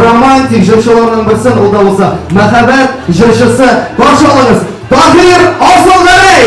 romantik jilshilardan birisi u da bo'lsa muhabbat jilshisi. Qarshi olamiz. Tohir Osilg'anay.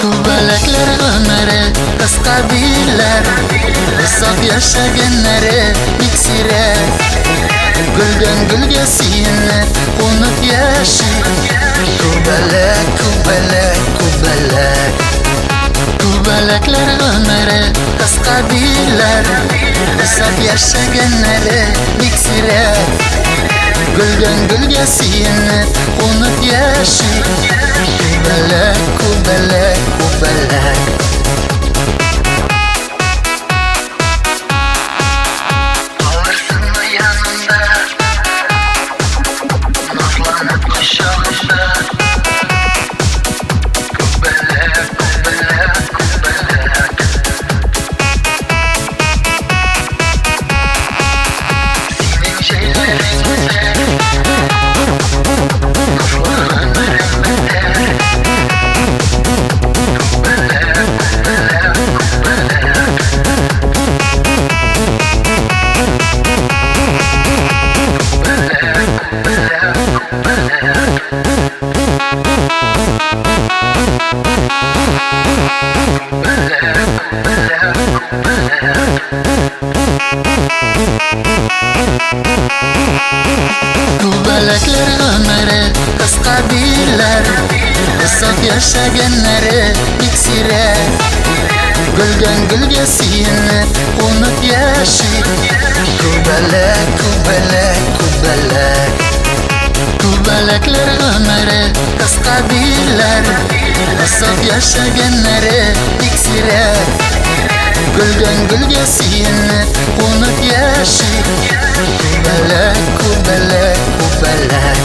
Kubalaklar ömrü qisqa deyillar, uzoq yashaganlari iksirar. Guldan gulga siyinib qo'nib yashir. Kubalak, kubalak, kubalak. Kubalaklar ömrü qisqa deyillar, uzoq yashaganlari iksirar. Guldan gulga siyinib qo'nib yashir. Kubalak, kubalak, kubalak. Kalırsınmı yanımda, nazlanıp kuşağımda. Kubalak, kubalak, kubalak. Senin şeylerin güzel, nazlanırım beter. Kubalaklar ömrü qisqa deyillar, uzoq yashaganlari iksirar. Guldan gulga siyinib qo'nib yashir. Kubalak, kubalak, kubalak. Kubalaklar ömrü qisqa deyillar, uzoq yashaganlari iksirar. Guldan gulga siyinib qo'nib yashir. Kubalak, kubalak, kubalak.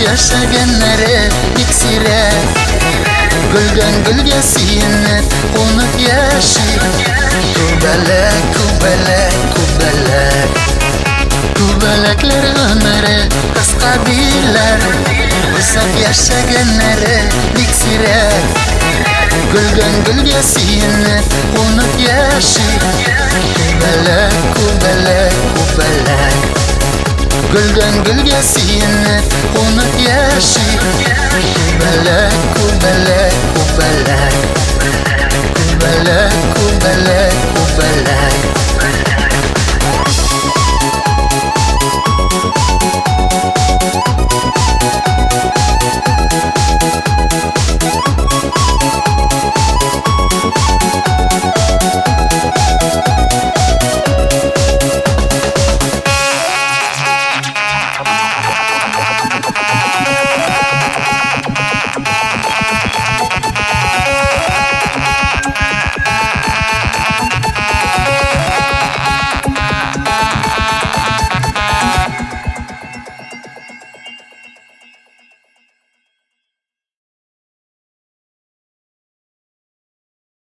Yashaganlari iksirar. Guldan gulga siyinib qo'nib yashir. Kubalak, kubalak, kubalak. Kubalaklar ömrü qisqa deyillar, uzoq yashaganlari iksirar. Guldan gulga siyinib qo'nib yashir. Kubalak, kubalak, kubalak. Guldan gulga siyinib qo'nib yashir. Kubalak, kubalak, kubalak.